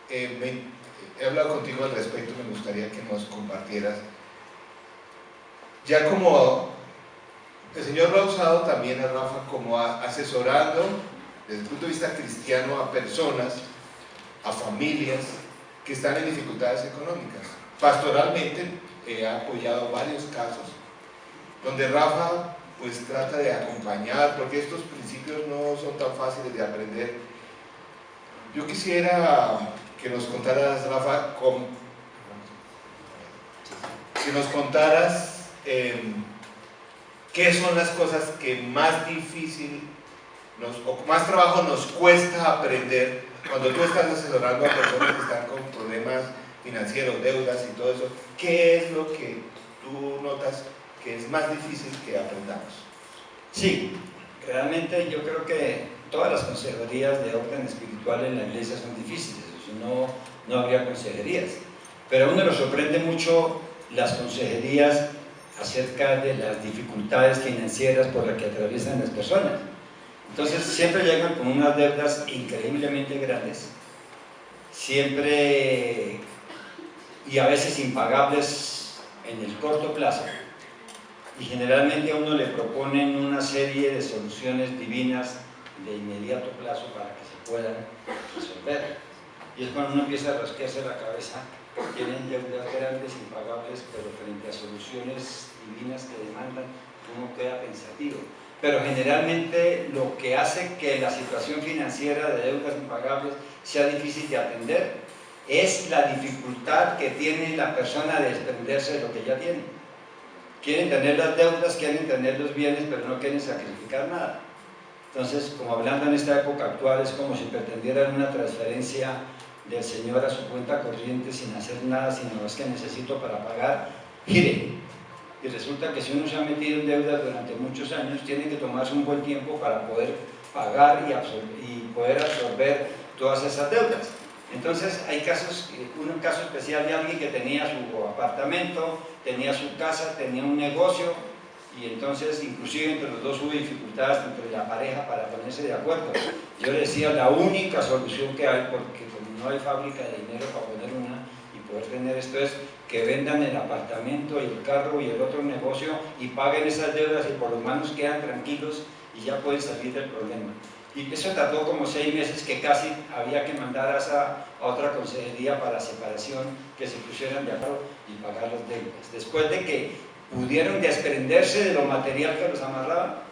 he hablado contigo al respecto, me gustaría que nos compartieras, ya como el Señor lo ha usado también a Rafa como asesorando desde el punto de vista cristiano a personas, a familias que están en dificultades económicas. Pastoralmente he apoyado varios casos donde Rafa pues trata de acompañar, porque estos principios no son tan fáciles de aprender. Yo quisiera que nos contaras, Rafa, que nos contaras qué son las cosas que más difícil o más trabajo nos cuesta aprender cuando tú estás asesorando a personas que están con problemas financieros, deudas y todo eso. ¿Qué es lo que tú notas que es más difícil que aprendamos? Sí, realmente yo creo que todas las consejerías de orden espiritual en la iglesia son difíciles, si no, no habría consejerías. Pero a uno le sorprende mucho las consejerías acerca de las dificultades financieras por las que atraviesan las personas. Entonces siempre llegan con unas deudas increíblemente grandes, siempre y a veces impagables en el corto plazo. Y generalmente a uno le proponen una serie de soluciones divinas de inmediato plazo para que se puedan resolver. Y es cuando uno empieza a rascarse la cabeza, tienen deudas grandes, impagables, pero frente a soluciones divinas que demandan, uno queda pensativo. Pero generalmente lo que hace que la situación financiera de deudas impagables sea difícil de atender es la dificultad que tiene la persona de desprenderse de lo que ya tiene. Quieren tener las deudas, quieren tener los bienes, pero no quieren sacrificar nada. Entonces, como hablando en esta época actual, es como si pretendieran una transferencia del Señor a su cuenta corriente sin hacer nada, sino es que necesito para pagar, gire. Y resulta que si uno se ha metido en deudas durante muchos años, tiene que tomarse un buen tiempo para poder pagar y poder absorber todas esas deudas. Entonces hay casos, un caso especial de alguien que tenía su apartamento, tenía su casa, tenía un negocio, y entonces inclusive entre los dos hubo dificultades entre la pareja para ponerse de acuerdo. Yo le decía, la única solución que hay, porque como no hay fábrica de dinero para poner una y poder tener esto, es que vendan el apartamento y el carro y el otro negocio y paguen esas deudas y por lo menos quedan tranquilos y ya pueden salir del problema. Y eso tardó como 6 meses, que casi había que mandar a otra consejería para separación, que se pusieran de acuerdo y pagar las deudas. Después de que pudieron desprenderse de lo material que los amarraba,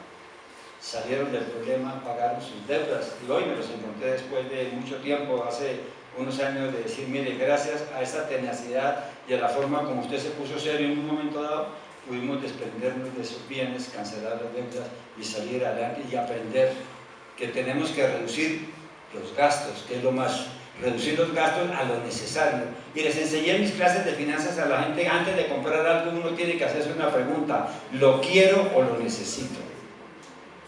salieron del problema, pagaron sus deudas. Y hoy me los encontré después de mucho tiempo, hace unos años, de decir, mire, gracias a esa tenacidad y a la forma como usted se puso serio en un momento dado, pudimos desprendernos de esos bienes, cancelar las deudas y salir adelante y aprender que tenemos que reducir los gastos, que es lo más, reducir los gastos a lo necesario. Y les enseñé en mis clases de finanzas a la gente, antes de comprar algo uno tiene que hacerse una pregunta: ¿lo quiero o lo necesito?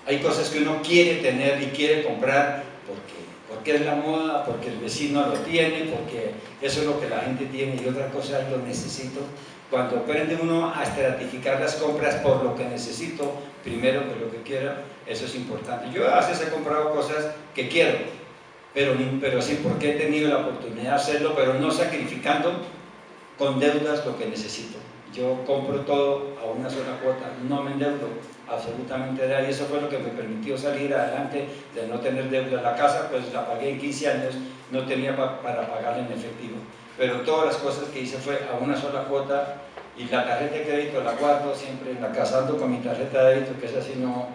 Hay cosas que uno quiere tener y quiere comprar porque es la moda, porque el vecino lo tiene, porque eso es lo que la gente tiene, y otra cosa es lo necesito. Cuando aprende uno a estratificar las compras por lo que necesito, primero que lo que quiero, eso es importante. Yo a veces he comprado cosas que quiero, pero sí, porque he tenido la oportunidad de hacerlo, pero no sacrificando con deudas lo que necesito. Yo compro todo a una sola cuota, no me endeudo absolutamente nada, y eso fue lo que me permitió salir adelante, de no tener deuda. La casa pues la pagué en 15 años, no tenía para pagarla en efectivo, pero todas las cosas que hice fue a una sola cuota, y la tarjeta de crédito la guardo siempre en la casa, ando con mi tarjeta de crédito, que es así, no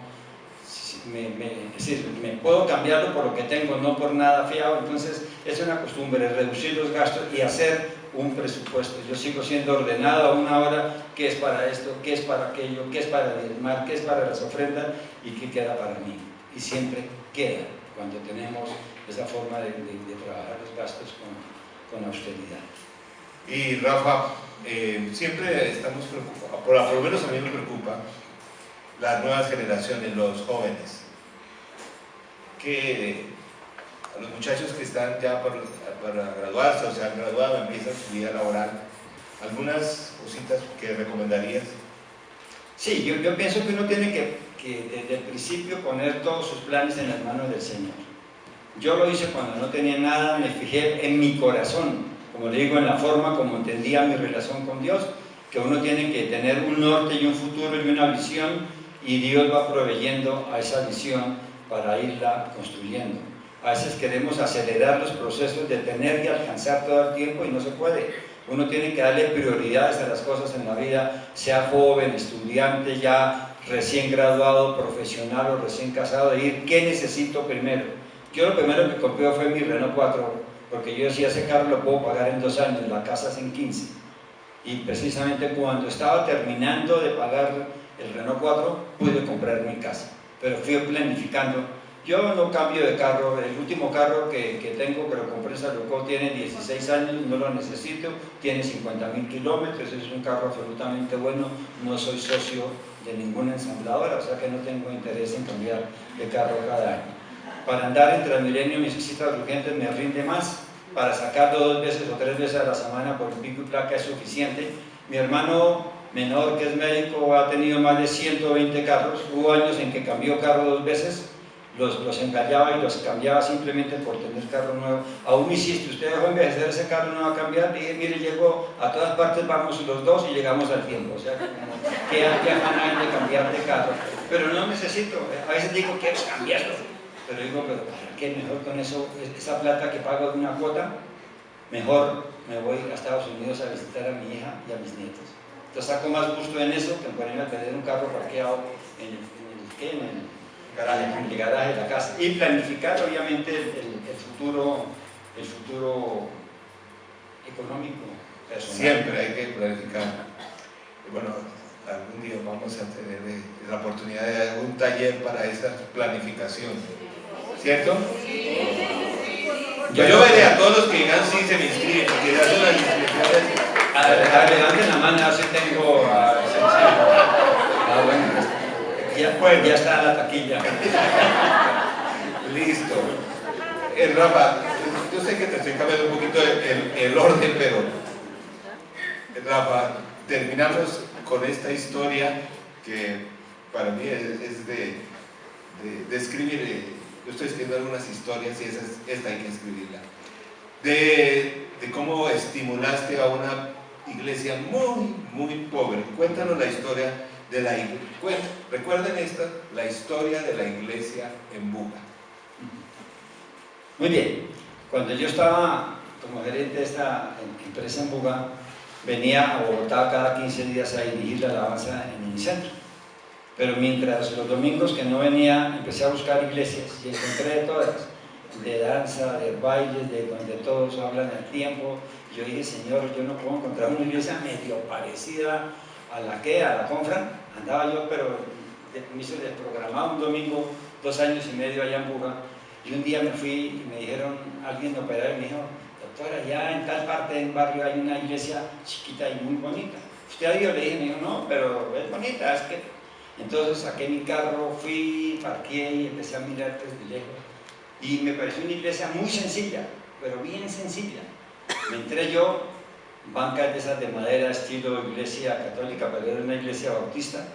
me puedo cambiarlo por lo que tengo, no por nada fiado. Entonces es una costumbre reducir los gastos y hacer un presupuesto. Yo sigo siendo ordenado a una hora, qué es para esto, qué es para aquello, qué es para el diezmar, qué es para las ofrendas y qué queda para mí. Y siempre queda cuando tenemos esa forma de trabajar los gastos con austeridad. Y Rafa, siempre estamos preocupados, por lo menos a mí me preocupa, las nuevas generaciones, los jóvenes, que a los muchachos que están ya para graduarse o se han graduado, empiezan su vida laboral, algunas cositas que recomendarías. Sí, yo pienso que uno tiene que desde el principio poner todos sus planes en las manos del Señor. Yo lo hice cuando no tenía nada, me fijé en mi corazón, como le digo, en la forma como entendía mi relación con Dios, que uno tiene que tener un norte y un futuro y una visión, y Dios va proveyendo a esa visión para irla construyendo. A veces queremos acelerar los procesos de tener que alcanzar todo el tiempo y no se puede. Uno tiene que darle prioridades a las cosas en la vida, sea joven, estudiante, ya recién graduado, profesional o recién casado, de ir, ¿qué necesito primero? Yo lo primero que compré fue mi Renault 4, porque yo decía, ese carro lo puedo pagar en 2 años, la casa es en 15. Y precisamente cuando estaba terminando de pagar el Renault 4, pude comprar mi casa, pero fui planificando. Yo no cambio de carro, el último carro que tengo, que lo compré en Salucó, tiene 16 años, no lo necesito, tiene 50.000 kilómetros, es un carro absolutamente bueno, no soy socio de ninguna ensambladora, o sea que no tengo interés en cambiar de carro cada año. Para andar en Transmilenio necesito urgente, me rinde más, para sacarlo 2 veces o 3 veces a la semana por pico y placa es suficiente. Mi hermano menor, que es médico, ha tenido más de 120 carros, hubo años en que cambió carro 2 veces, los encallaba y los cambiaba simplemente por tener carro nuevo. Aún me hiciste, usted dejó envejecer ese carro, no va a cambiar. Y dije, mire, llego a todas partes, vamos los dos y llegamos al tiempo. O sea, que afán de cambiar de carro. Pero no necesito, a veces digo, quiero cambiarlo. Pero digo, pero ¿para qué? Mejor con eso, esa plata que pago de una cuota, mejor me voy a Estados Unidos a visitar a mi hija y a mis nietos. Entonces saco más gusto en eso que en ponerme a tener un carro parqueado en el garaje de la casa, y planificar obviamente el futuro económico personal. Siempre hay que planificar. Y bueno, algún día vamos a tener la oportunidad de dar un taller para esa planificación, ¿cierto? Yo veré a todos los que digan sí se me inscriben, porque ya son las inscripciones. Levanten la mano, así tengo bueno, ya está la taquilla. Listo. Rafa, yo sé que te estoy cambiando un poquito el orden, pero Rafa, terminamos con esta historia que para mí es de escribir. Yo estoy escribiendo algunas historias y esta hay que escribirla. De cómo estimulaste a una iglesia muy, muy pobre. Cuéntanos la historia de la iglesia. Recuerden la historia de la iglesia en Buga. Muy bien, cuando yo estaba como gerente de esta empresa en Buga, venía a Bogotá cada 15 días a dirigir la alabanza en el centro. Pero mientras los domingos que no venía, empecé a buscar iglesias y encontré de todas, de danza, de bailes, de donde todos hablan al tiempo. Yo dije, Señor, yo no puedo encontrar una iglesia medio parecida a la Confra. Andaba yo, pero me hice desprogramado un domingo, 2 años y medio allá en Buga, y un día me fui y me dijeron, alguien de operario me dijo, doctora, allá en tal parte del barrio hay una iglesia chiquita y muy bonita. ¿Usted ha ido? Le dije, me dijo, no, pero es bonita, es que... Entonces saqué mi carro, fui, parqué y empecé a mirar desde lejos, y me pareció una iglesia muy sencilla, pero bien sencilla. Me entré yo, bancas de esas de madera, estilo iglesia católica, pero era una iglesia bautista,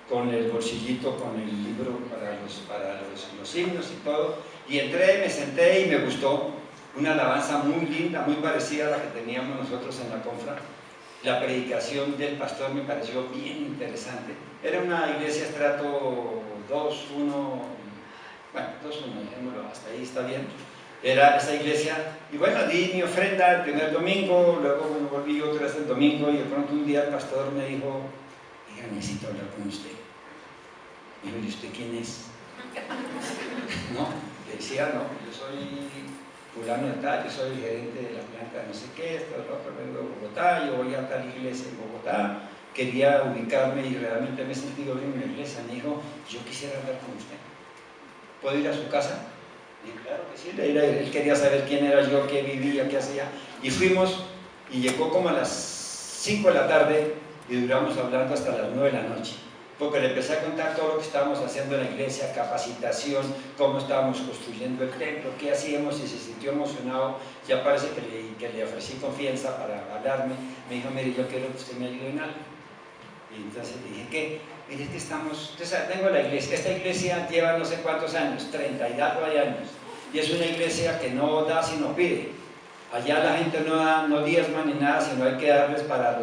con el bolsillito, con el libro para los himnos y todo, y entré, me senté y me gustó. Una alabanza muy linda, muy parecida a la que teníamos nosotros en la Confra. La predicación del pastor me pareció bien interesante. Era una iglesia estrato 2, 1, bueno, 2, 1, dejémoslo, hasta ahí está bien. Era esa iglesia, y bueno, di mi ofrenda el primer domingo, luego me volví otra vez el domingo, y de pronto un día el pastor me dijo, oiga, necesito hablar con usted. Y yo, ¿y usted quién es? No, le decía, no, yo soy fulano de tal, yo soy el gerente de la planta no sé qué, esto, lo otro, vengo de Bogotá, yo voy a tal iglesia en Bogotá, quería ubicarme y realmente me he sentido bien en la iglesia. Me dijo, yo quisiera hablar con usted, ¿puedo ir a su casa? Y claro que sí, él quería saber quién era yo, qué vivía, qué hacía, y fuimos, y llegó como a las 5 de la tarde y duramos hablando hasta las 9 de la noche. porque le empecé a contar todo lo que estábamos haciendo en la iglesia, capacitación, cómo estábamos construyendo el templo, qué hacíamos, y se sintió emocionado. Ya parece que le ofrecí confianza para hablarme. Me dijo, mire, yo quiero que usted me ayude en algo. Y entonces dije, ¿qué? Mire, es que estamos, usted sabe, tengo la iglesia, esta iglesia lleva no sé cuántos años, 30 y algo de años, y es una iglesia que no da sino pide. Allá la gente no da, no diezma ni nada, sino hay que darles para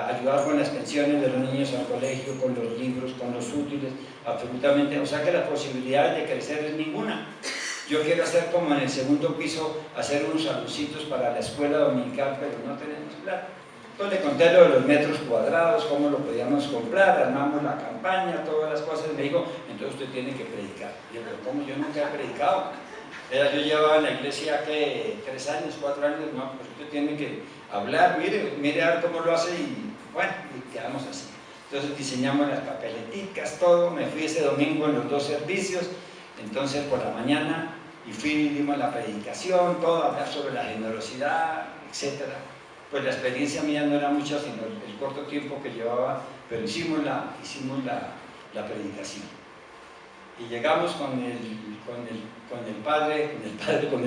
ayudar con las pensiones de los niños al colegio, con los libros, con los útiles, absolutamente. O sea que la posibilidad de crecer es ninguna. Yo quiero hacer como en el segundo piso, hacer unos saloncitos para la escuela dominical, pero no tenemos plata. Entonces le conté lo de los metros cuadrados, cómo lo podíamos comprar, armamos la campaña, todas las cosas. Me dijo, entonces usted tiene que predicar. Y yo, pero ¿cómo? Yo nunca he predicado. Yo llevaba en la iglesia que 3 años, 4 años, no, pues usted tiene que hablar, mire a ver cómo lo hace, y bueno, y quedamos así. Entonces diseñamos las papeleticas, todo. Me fui ese domingo en los 2 servicios, entonces por la mañana, y dimos la predicación, todo, hablar sobre la generosidad, etcétera. Pues la experiencia mía no era mucha, sino el corto tiempo que llevaba, pero hicimos la predicación. Y llegamos con el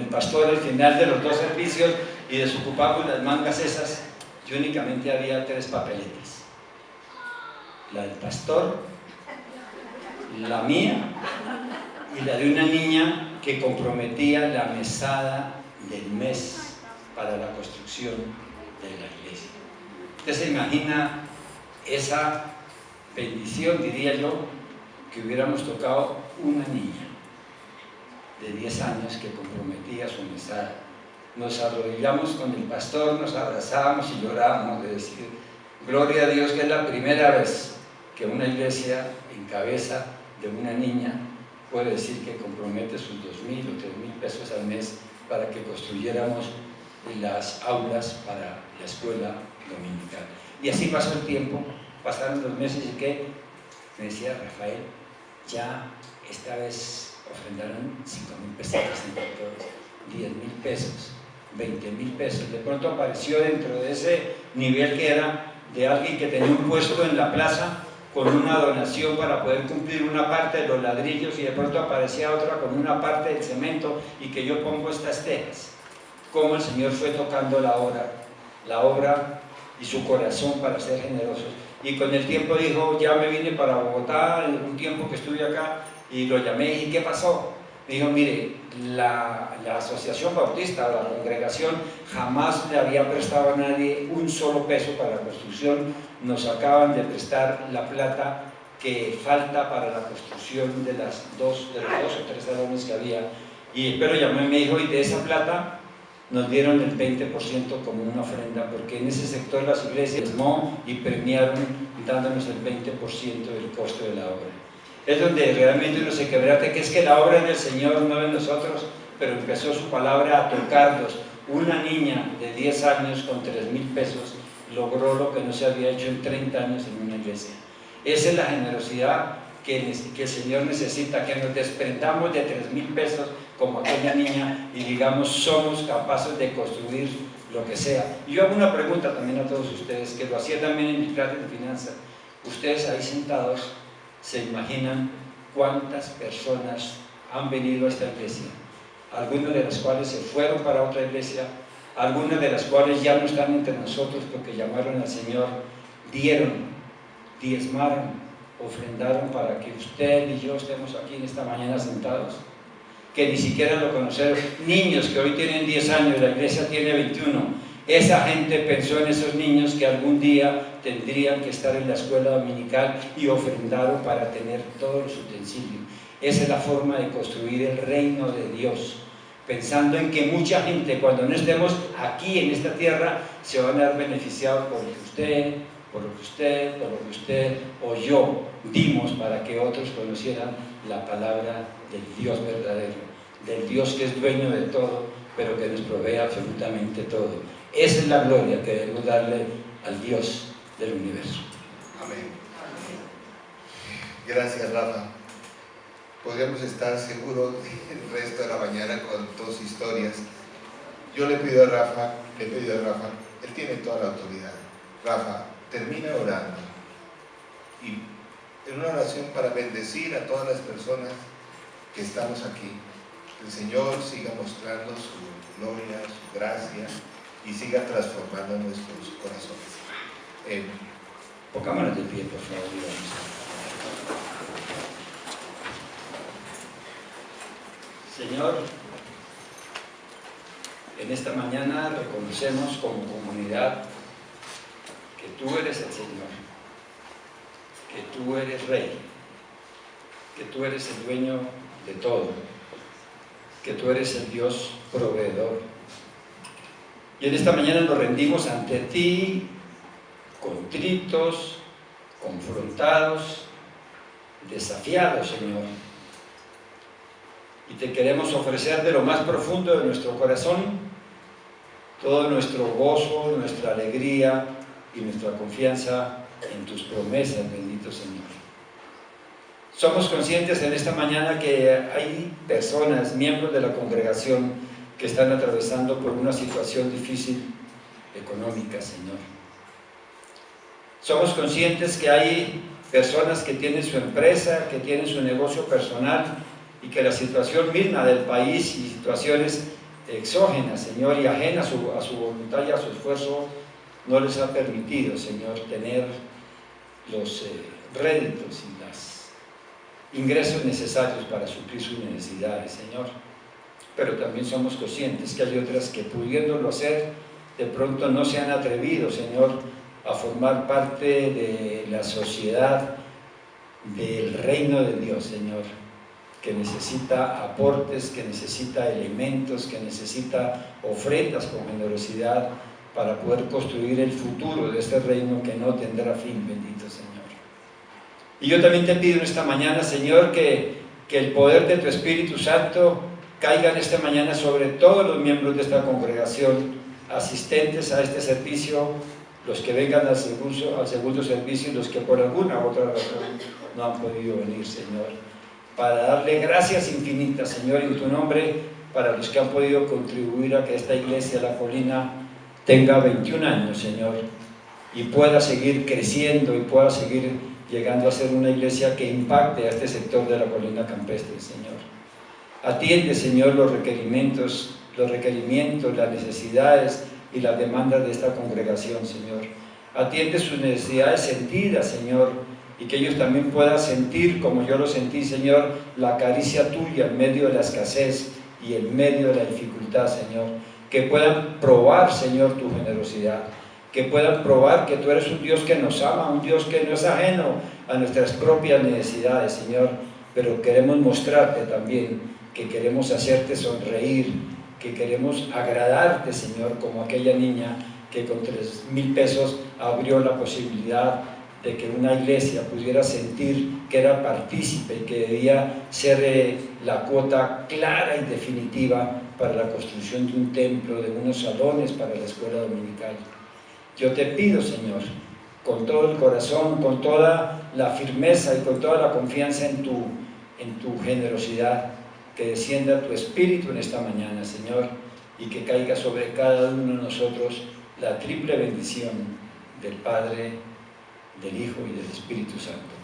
pastor al final de los 2 servicios, y desocupamos las mangas esas, y únicamente había 3 papeletas. La del pastor, la mía, y la de una niña que comprometía la mesada del mes para la construcción de la iglesia. Usted se imagina esa bendición, diría yo, que hubiéramos tocado una niña de 10 años que comprometía su mesada. Nos arrodillamos con el pastor, nos abrazábamos y llorábamos de decir, gloria a Dios, que es la primera vez que una iglesia en cabeza de una niña puede decir que compromete sus 2.000 o 3.000 pesos al mes para que construyéramos las aulas para la escuela dominical. Y así pasó el tiempo, pasaron los meses, y que me decía Rafael, ya esta vez ofrendaron 5.000 pesetas entre todos, 10.000 pesos, 20.000 pesos. De pronto apareció dentro de ese nivel que era de alguien que tenía un puesto en la plaza con una donación para poder cumplir una parte de los ladrillos, y de pronto aparecía otra con una parte del cemento, y que yo pongo estas tejas. Cómo el Señor fue tocando la obra y su corazón para ser generosos. Y con el tiempo dijo, ya me vine para Bogotá, en un tiempo que estuve acá, y lo llamé, y ¿qué pasó? Me dijo, mire, la Asociación Bautista, la congregación, jamás le había prestado a nadie un solo peso para la construcción. Nos acaban de prestar la plata que falta para la construcción de los 2 o 3 salones que había. Pero llamé y me dijo, y de esa plata nos dieron el 20% como una ofrenda, porque en ese sector las iglesias y premiaron dándonos el 20% del costo de la obra. Es donde realmente uno se quebrante, que es que la obra es del Señor, no de nosotros, pero empezó su palabra a tocarlos. Una niña de 10 años con 3.000 pesos logró lo que no se había hecho en 30 años en una iglesia. Esa es la generosidad que el Señor necesita, que nos desprendamos de 3.000 pesos como aquella niña, y digamos, somos capaces de construir lo que sea. Y yo hago una pregunta también a todos ustedes, que lo hacía también en mi clase de finanzas. Ustedes ahí sentados, ¿se imaginan cuántas personas han venido a esta iglesia? Algunas de las cuales se fueron para otra iglesia, algunas de las cuales ya no están entre nosotros porque llamaron al Señor, dieron, diezmaron, ofrendaron para que usted y yo estemos aquí en esta mañana sentados, que ni siquiera lo conocieron. Niños que hoy tienen 10 años, la iglesia tiene 21. Esa gente pensó en esos niños que algún día tendrían que estar en la escuela dominical, y ofrendaron para tener todos los utensilios. Esa es la forma de construir el reino de Dios, pensando en que mucha gente, cuando no estemos aquí en esta tierra, se van a ver beneficiados por lo que usted o yo dimos para que otros conocieran la palabra del Dios verdadero, del Dios que es dueño de todo, pero que nos provee absolutamente todo. Esa es la gloria que debemos darle al Dios del universo. Amén. Gracias, Rafa. Podríamos estar seguros el resto de la mañana con 2 historias. Yo le pido a Rafa, él tiene toda la autoridad. Rafa, termina orando y en una oración para bendecir a todas las personas que estamos aquí. Que el Señor siga mostrando su gloria, su gracia y siga transformando nuestros corazones. Pongámonos de pie, por favor, y vamos. Señor, en esta mañana reconocemos como comunidad que tú eres el Señor, que tú eres Rey, que tú eres el dueño de todo, que tú eres el Dios proveedor. Y en esta mañana nos rendimos ante ti, contritos, confrontados, desafiados, Señor. Y te queremos ofrecer de lo más profundo de nuestro corazón todo nuestro gozo, nuestra alegría y nuestra confianza en tus promesas, bendito Señor. Somos conscientes en esta mañana que hay personas, miembros de la congregación, que están atravesando por una situación difícil económica, Señor. Somos conscientes que hay personas que tienen su empresa, que tienen su negocio personal y que la situación misma del país y situaciones exógenas, Señor, y ajenas a su voluntad y a su esfuerzo, no les ha permitido, Señor, tener los réditos y los ingresos necesarios para suplir sus necesidades, Señor. Pero también somos conscientes que hay otras que, pudiéndolo hacer, de pronto no se han atrevido, Señor, a formar parte de la sociedad del reino de Dios, Señor, que necesita aportes, que necesita elementos, que necesita ofrendas con generosidad para poder construir el futuro de este reino que no tendrá fin, bendito Señor. Y yo también te pido en esta mañana, Señor, que el poder de tu Espíritu Santo caiga en esta mañana sobre todos los miembros de esta congregación, asistentes a este servicio, los que vengan al segundo servicio y los que por alguna u otra razón no han podido venir, Señor, para darle gracias infinitas, Señor, en tu nombre, para los que han podido contribuir a que esta iglesia, La Colina, tenga 21 años, Señor, y pueda seguir creciendo y pueda seguir llegando a ser una iglesia que impacte a este sector de la Colina Campestre, Señor. Atiende, Señor, los requerimientos, las necesidades y las demandas de esta congregación, Señor. Atiende sus necesidades sentidas, Señor, y que ellos también puedan sentir, como yo lo sentí, Señor, la caricia tuya en medio de la escasez y en medio de la dificultad, Señor. Que puedan probar, Señor, tu generosidad. Que puedan probar que tú eres un Dios que nos ama, un Dios que no es ajeno a nuestras propias necesidades, Señor. Pero queremos mostrarte también que queremos hacerte sonreír, que queremos agradarte, Señor, como aquella niña que con 3,000 pesos abrió la posibilidad de que una iglesia pudiera sentir que era partícipe, que debía ser la cuota clara y definitiva para la construcción de un templo, de unos salones para la escuela dominical. Yo te pido, Señor, con todo el corazón, con toda la firmeza y con toda la confianza en tu generosidad, que descienda tu Espíritu en esta mañana, Señor, y que caiga sobre cada uno de nosotros la triple bendición del Padre, del Hijo y del Espíritu Santo.